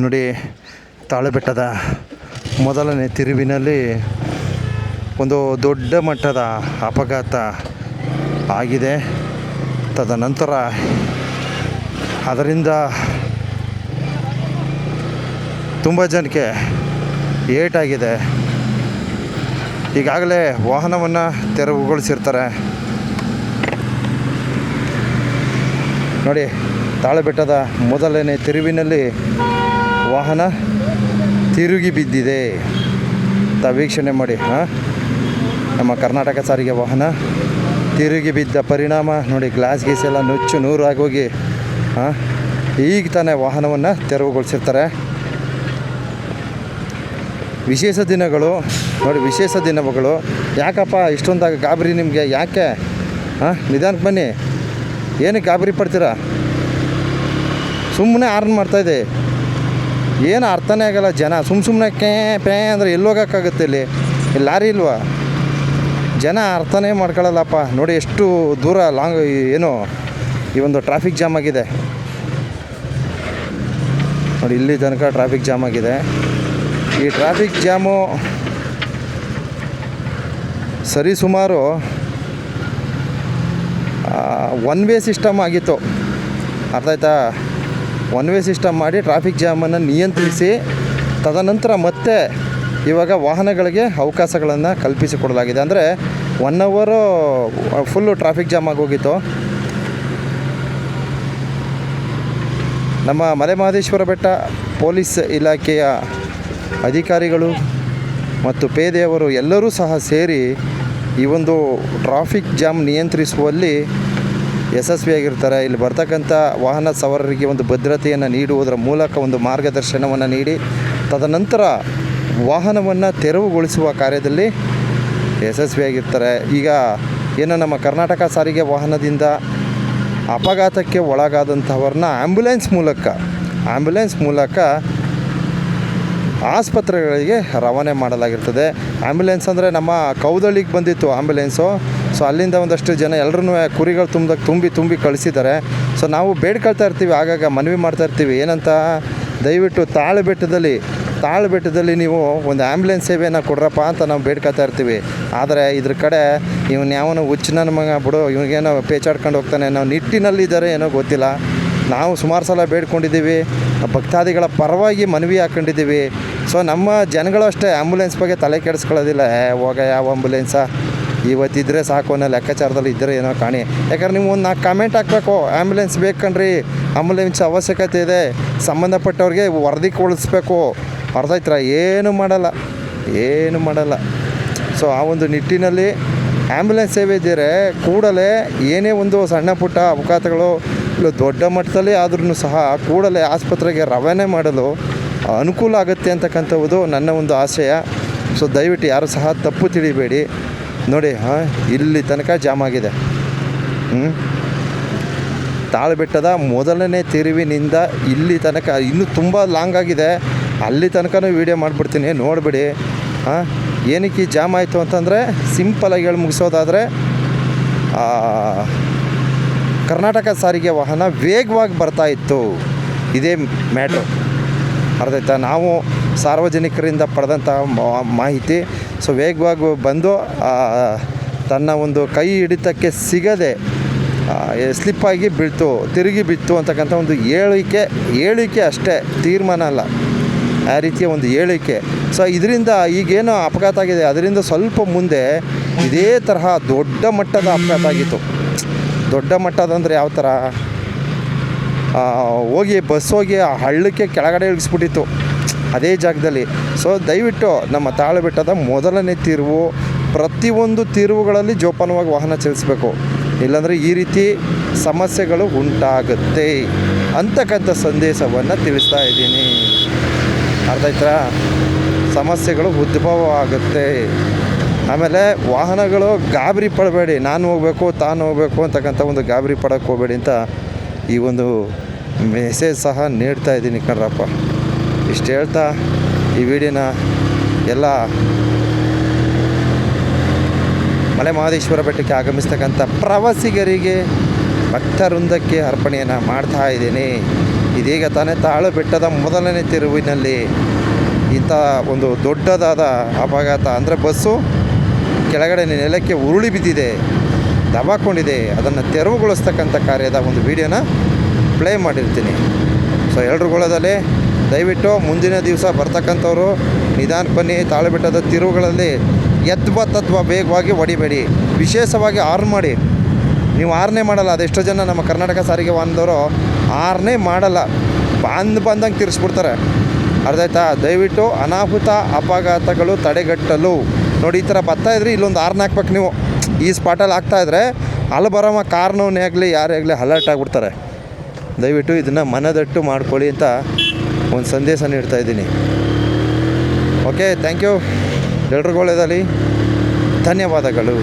ನೋಡಿ, ತಾಳಬೆಟ್ಟದ ಮೊದಲನೇ ತಿರುವಿನಲ್ಲಿ ಒಂದು ದೊಡ್ಡ ಮಟ್ಟದ ಅಪಘಾತ ಆಗಿದೆ. ತದನಂತರ ಅದರಿಂದ ತುಂಬ ಜನಕ್ಕೆ ಏಟಾಗಿದೆ. ಈಗಾಗಲೇ ವಾಹನವನ್ನು ತೆರವುಗೊಳಿಸಿರ್ತಾರೆ. ನೋಡಿ, ತಾಳಬೆಟ್ಟದ ಮೊದಲನೇ ತಿರುವಿನಲ್ಲಿ ವಾಹನ ತಿರುಗಿ ಬಿದ್ದಿದೆ. ವೀಕ್ಷಣೆ ಮಾಡಿ. ನಮ್ಮ ಕರ್ನಾಟಕ ಸಾರಿಗೆ ವಾಹನ ತಿರುಗಿ ಬಿದ್ದ ಪರಿಣಾಮ ನೋಡಿ, ಗ್ಲಾಸ್ ಗೀಸ್ ಎಲ್ಲ ನುಚ್ಚು ನೂರು ಆಗೋಗಿ ಈಗ ತಾನೇ ವಾಹನವನ್ನು ತೆರವುಗೊಳಿಸಿರ್ತಾರೆ. ವಿಶೇಷ ದಿನಗಳು ನೋಡಿ, ವಿಶೇಷ ದಿನಗಳು. ಯಾಕಪ್ಪ ಇಷ್ಟೊಂದಾಗ ಗಾಬರಿ ನಿಮಗೆ? ಯಾಕೆ ನಿಧಾನಕ್ಕೆ ಬನ್ನಿ. ಏನಕ್ಕೆ ಗಾಬರಿ ಪಡ್ತೀರಾ? ಸುಮ್ಮನೆ ಆರ್ನ್ ಮಾಡ್ತಾಯಿದೆ, ಏನು ಅರ್ಥನೇ ಆಗಲ್ಲ. ಜನ ಸುಮ್ಮನೆ ಪೇ ಅಂದರೆ ಎಲ್ಲೋಗೋಕ್ಕಾಗುತ್ತೆ? ಇಲ್ಲಿ ಲಾರಿ ಇಲ್ವಾ? ಜನ ಅರ್ಥನೇ ಮಾಡ್ಕೊಳ್ಳಲ್ಲಪ್ಪ. ನೋಡಿ ಎಷ್ಟು ದೂರ ಲಾಂಗ್ ಏನು ಈ ಒಂದು ಟ್ರಾಫಿಕ್ ಜಾಮ್ ಆಗಿದೆ ನೋಡಿ. ಇಲ್ಲಿ ತನಕ ಟ್ರಾಫಿಕ್ ಜಾಮ್ ಆಗಿದೆ. ಈ ಟ್ರಾಫಿಕ್ ಜಾಮು ಸರಿಸುಮಾರು ಒನ್ ವೇ ಸಿಸ್ಟಮ್ ಆಗಿತ್ತು. ಅರ್ಥ ಆಯ್ತಾ? ಒನ್ ವೇ ಸಿಸ್ಟಮ್ ಮಾಡಿ ಟ್ರಾಫಿಕ್ ಜಾಮನ್ನು ನಿಯಂತ್ರಿಸಿ ತದನಂತರ ಮತ್ತೆ ಇವಾಗ ವಾಹನಗಳಿಗೆ ಅವಕಾಶಗಳನ್ನು ಕಲ್ಪಿಸಿಕೊಡಲಾಗಿದೆ. ಅಂದರೆ 1 ಅವರು ಫುಲ್ಲು ಟ್ರಾಫಿಕ್ ಜಾಮ್ ಆಗೋಗಿತ್ತು. ನಮ್ಮ ಮಲೆಮಹದೇಶ್ವರ ಬೆಟ್ಟ ಪೊಲೀಸ್ ಇಲಾಖೆಯ ಅಧಿಕಾರಿಗಳು ಮತ್ತು ಪೇದೆಯವರು ಎಲ್ಲರೂ ಸಹ ಸೇರಿ ಈ ಒಂದು ಟ್ರಾಫಿಕ್ ಜಾಮ್ ನಿಯಂತ್ರಿಸುವಲ್ಲಿ ಯಶಸ್ವಿಯಾಗಿರ್ತಾರೆ. ಇಲ್ಲಿ ಬರ್ತಕ್ಕಂಥ ವಾಹನ ಸವಾರರಿಗೆ ಒಂದು ಭದ್ರತೆಯನ್ನು ನೀಡುವುದರ ಮೂಲಕ ಒಂದು ಮಾರ್ಗದರ್ಶನವನ್ನು ನೀಡಿ ತದನಂತರ ವಾಹನವನ್ನು ತೆರವುಗೊಳಿಸುವ ಕಾರ್ಯದಲ್ಲಿ ಯಶಸ್ವಿಯಾಗಿರ್ತಾರೆ. ಈಗ ಏನು ನಮ್ಮ ಕರ್ನಾಟಕ ಸಾರಿಗೆ ವಾಹನದಿಂದ ಅಪಘಾತಕ್ಕೆ ಒಳಗಾದಂಥವ್ರನ್ನ ಆ್ಯಂಬುಲೆನ್ಸ್ ಮೂಲಕ ಆಸ್ಪತ್ರೆಗಳಿಗೆ ರವಾನೆ ಮಾಡಲಾಗಿರ್ತದೆ. ಆ್ಯಂಬುಲೆನ್ಸ್ ಅಂದರೆ ನಮ್ಮ ಕೌದಳ್ಳಿಗೆ ಬಂದಿತ್ತು ಆ್ಯಂಬುಲೆನ್ಸು. ಸೊ ಅಲ್ಲಿಂದ ಒಂದಷ್ಟು ಜನ ಎಲ್ಲರೂ ಕುರಿಗಳು ತುಂಬಿ ಕಳಿಸಿದ್ದಾರೆ. ಸೊ ನಾವು ಬೇಡ್ಕೊಳ್ತಾ ಇರ್ತೀವಿ, ಆಗಾಗ ಮನವಿ ಮಾಡ್ತಾ ಇರ್ತೀವಿ. ಏನಂತ? ದಯವಿಟ್ಟು ತಾಳಬೆಟ್ಟದಲ್ಲಿ ನೀವು ಒಂದು ಆ್ಯಂಬುಲೆನ್ಸ್ ಸೇವೆಯನ್ನು ಕೊಡ್ರಪ್ಪ ಅಂತ ನಾವು ಬೇಡ್ಕೊಳ್ತಾ ಇರ್ತೀವಿ. ಆದರೆ ಇದ್ರ ಕಡೆ ಇವನು ಯಾವನು ಹುಚ್ಚು ನನ್ನ ಮಗ ಬಿಡು, ಇವಾಗೇನೋ ಪೇಚಾಡ್ಕೊಂಡು ಹೋಗ್ತಾನೆ ಅನ್ನೋ ನಿಟ್ಟಿನಲ್ಲಿದ್ದಾರೆ, ಏನೋ ಗೊತ್ತಿಲ್ಲ. ನಾವು ಸುಮಾರು ಸಲ ಬೇಡ್ಕೊಂಡಿದ್ದೀವಿ, ಭಕ್ತಾದಿಗಳ ಪರವಾಗಿ ಮನವಿ ಹಾಕ್ಕೊಂಡಿದ್ದೀವಿ. ಸೊ ನಮ್ಮ ಜನಗಳು ಅಷ್ಟೇ ಆ್ಯಂಬುಲೆನ್ಸ್ ಬಗ್ಗೆ ತಲೆ ಕೆಡಿಸ್ಕೊಳ್ಳೋದಿಲ್ಲ. ಹೋಗ ಯಾವ ಆ್ಯಂಬುಲೆನ್ಸ ಇವತ್ತಿದ್ದರೆ ಸಾಕು ಅನ್ನೋ ಲೆಕ್ಕಾಚಾರದಲ್ಲಿ ಇದ್ದರೆ ಏನೋ ಕಾಣಿ. ಯಾಕಂದ್ರೆ ನೀವು ಒಂದು 4 ಕಾಮೆಂಟ್ ಹಾಕಬೇಕು, ಆ್ಯಂಬುಲೆನ್ಸ್ ಬೇಕಂಡ್ರಿ, ಆ್ಯಂಬುಲೆನ್ಸ್ ಅವಶ್ಯಕತೆ ಇದೆ, ಸಂಬಂಧಪಟ್ಟವ್ರಿಗೆ ವರದಿ ಕೊಡಿಸ್ಬೇಕು. ಅರ್ಥ ಆಯ್ತಾ? ಏನು ಮಾಡಲ್ಲ. ಸೊ ಆ ಒಂದು ನಿಟ್ಟಿನಲ್ಲಿ ಆ್ಯಂಬುಲೆನ್ಸ್ ಸೇವೆ ಇದ್ದರೆ ಕೂಡಲೇ ಏನೇ ಒಂದು ಸಣ್ಣ ಪುಟ್ಟ ಅಪಘಾತಗಳು ಇಲ್ಲ ದೊಡ್ಡ ಮಟ್ಟದಲ್ಲಿ ಆದ್ರೂ ಸಹ ಕೂಡಲೇ ಆಸ್ಪತ್ರೆಗೆ ರವಾನೆ ಮಾಡಲು ಅನುಕೂಲ ಆಗುತ್ತೆ ಅಂತಕ್ಕಂಥದ್ದು ನನ್ನ ಒಂದು ಆಶಯ. ಸೊ ದಯವಿಟ್ಟು ಯಾರು ಸಹ ತಪ್ಪು ತಿಳಿಬೇಡಿ. ನೋಡಿ, ಇಲ್ಲಿ ತನಕ ಜಾಮ್ ಆಗಿದೆ. ತಾಳಬೆಟ್ಟದ ಮೊದಲನೇ ತಿರುವಿನಿಂದ ಇಲ್ಲಿ ತನಕ ಇನ್ನೂ ತುಂಬ ಲಾಂಗ್ ಆಗಿದೆ. ಅಲ್ಲಿ ತನಕನೂ ವೀಡಿಯೋ ಮಾಡಿಬಿಡ್ತೀನಿ, ನೋಡಿಬಿಡಿ. ಏನಕ್ಕೆ ಜಾಮ್ ಆಯಿತು ಅಂತಂದರೆ ಸಿಂಪಲಾಗಿ ಹೇಳಿ ಮುಗಿಸೋದಾದರೆ ಕರ್ನಾಟಕ ಸಾರಿಗೆ ವಾಹನ ವೇಗವಾಗಿ ಬರ್ತಾಯಿತ್ತು. ಇದೇ ಮ್ಯಾಟ್ರು. ಅರ್ಥ ಆಯ್ತಾ? ನಾವು ಸಾರ್ವಜನಿಕರಿಂದ ಪಡೆದಂಥ ಮಾಹಿತಿ. ಸೊ ವೇಗವಾಗಿ ಬಂದು ತನ್ನ ಒಂದು ಕೈ ಹಿಡಿತಕ್ಕೆ ಸಿಗದೆ ಸ್ಲಿಪ್ಪಾಗಿ ತಿರುಗಿ ಬಿತ್ತು ಅಂತಕ್ಕಂಥ ಒಂದು ಹೇಳಿಕೆ ಅಷ್ಟೇ, ತೀರ್ಮಾನ ಅಲ್ಲ. ಆ ರೀತಿಯ ಒಂದು ಹೇಳಿಕೆ. ಸೊ ಇದರಿಂದ ಈಗೇನು ಅಪಘಾತ ಆಗಿದೆ ಅದರಿಂದ ಸ್ವಲ್ಪ ಮುಂದೆ ಇದೇ ತರಹ ದೊಡ್ಡ ಮಟ್ಟದ ಅಪಘಾತ ಆಗಿತ್ತು. ದೊಡ್ಡ ಮಟ್ಟದಂದರೆ ಯಾವ ಥರ? ಬಸ್ ಹೋಗಿ ಆ ಹಳ್ಳಕ್ಕೆ ಕೆಳಗಡೆ ಇಳಿಸ್ಬಿಟ್ಟಿತ್ತು ಅದೇ ಜಾಗದಲ್ಲಿ. ಸೊ ದಯವಿಟ್ಟು ನಮ್ಮ ತಾಳಬೆಟ್ಟದ ಮೊದಲನೇ ತಿರುವು, ಪ್ರತಿಯೊಂದು ತಿರುವುಗಳಲ್ಲಿ ಜೋಪಾನವಾಗಿ ವಾಹನ ಚಲಿಸಬೇಕು. ಇಲ್ಲಾಂದರೆ ಈ ರೀತಿ ಸಮಸ್ಯೆಗಳು ಉಂಟಾಗುತ್ತೆ ಅಂತಕ್ಕಂಥ ಸಂದೇಶವನ್ನು ತಿಳಿಸ್ತಾ ಇದ್ದೀನಿ. ಅರ್ಥ ಆಯ್ತಾ? ಸಮಸ್ಯೆಗಳು ಉದ್ಭವ ಆಗುತ್ತೆ. ಆಮೇಲೆ ವಾಹನಗಳು ಗಾಬರಿ ಪಡಬೇಡಿ, ನಾನು ಹೋಗಬೇಕು ಅಂತಕ್ಕಂಥ ಒಂದು ಗಾಬರಿ ಪಡೋಕ್ಕೆ ಹೋಗಬೇಡಿ ಅಂತ ಈ ಒಂದು ಮೆಸೇಜ್ ಸಹ ನೀಡ್ತಾ ಇದ್ದೀನಿ ಕಣ್ರಪ್ಪ. ಇಷ್ಟು ಹೇಳ್ತಾ ಈ ವಿಡಿಯೋನ ಎಲ್ಲ ಮಲೆಮಹದೇಶ್ವರ ಬೆಟ್ಟಕ್ಕೆ ಆಗಮಿಸ್ತಕ್ಕಂಥ ಪ್ರವಾಸಿಗರಿಗೆ ಭಕ್ತವೃಂದಕ್ಕೆ ಅರ್ಪಣೆಯನ್ನು ಮಾಡ್ತಾ ಇದ್ದೀನಿ. ಇದೀಗ ತಾನೇ ತಾಳು ಬೆಟ್ಟದ ಮೊದಲನೇ ತಿರುವಿನಲ್ಲಿ ಇಂಥ ಒಂದು ದೊಡ್ಡದಾದ ಅಪಘಾತ. ಅಂದರೆ ಬಸ್ಸು ಕೆಳಗಡೆ ನೆಲಕ್ಕೆ ಉರುಳಿ ಬಿದ್ದಿದೆ, ದಬಾಕೊಂಡಿದೆ. ಅದನ್ನು ತೆರವುಗೊಳಿಸ್ತಕ್ಕಂಥ ಕಾರ್ಯದ ಒಂದು ವಿಡಿಯೋನ ಪ್ಲೇ ಮಾಡಿರ್ತೀನಿ. ಸೊ ಎಲ್ರುಗಳದಲ್ಲಿ ದಯವಿಟ್ಟು ಮುಂದಿನ ದಿವಸ ಬರ್ತಕ್ಕಂಥವ್ರು ನಿಧಾನಕ್ಕೆ ಬನ್ನಿ. ತಾಳುಬೆಟ್ಟದ ತಿರುವುಗಳಲ್ಲಿ ತತ್ವ ವೇಗವಾಗಿ ಹೊಡಿಬೇಡಿ. ವಿಶೇಷವಾಗಿ ಆರ್ನ್ ಮಾಡಿ. ನೀವು ಆರ್ನೇ ಮಾಡಲ್ಲ. ಅದೆಷ್ಟೋ ಜನ ನಮ್ಮ ಕರ್ನಾಟಕ ಸಾರಿಗೆ ವಾಹನದವರು ಆರ್ನೇ ಮಾಡಲ್ಲ, ಬಂದಂಗೆ ತಿರ್ಸ್ಬಿಡ್ತಾರೆ. ಅರ್ಥ ಆಯ್ತಾ? ದಯವಿಟ್ಟು ಅನಾಹುತ ಅಪಘಾತಗಳು ತಡೆಗಟ್ಟಲು ನೋಡಿ, ಈ ಥರ ಬರ್ತಾಯಿದ್ರಿ ಇಲ್ಲೊಂದು ಆರ್ನ್ ಹಾಕ್ಬೇಕು. ನೀವು ಈ ಸ್ಪಾಟಲ್ಲಿ ಆಗ್ತಾಯಿದ್ರೆ ಅಲ್ಲಿ ಬರೋಮ ಕಾರ್ನವನೇ ಆಗಲಿ ಯಾರೇ ಆಗಲಿ ಅಲರ್ಟ್ ಆಗಿಬಿಡ್ತಾರೆ. ದಯವಿಟ್ಟು ಇದನ್ನು ಮನದಟ್ಟು ಮಾಡ್ಕೊಳ್ಳಿ ಅಂತ ಒಂದು ಸಂದೇಶ ನೀಡ್ತಾಯಿದ್ದೀನಿ. Okay, thank you. ಎಲ್ರಿಗೂ ಒಳ್ಳೆಯದಾಗಲಿ. ಧನ್ಯವಾದಗಳು.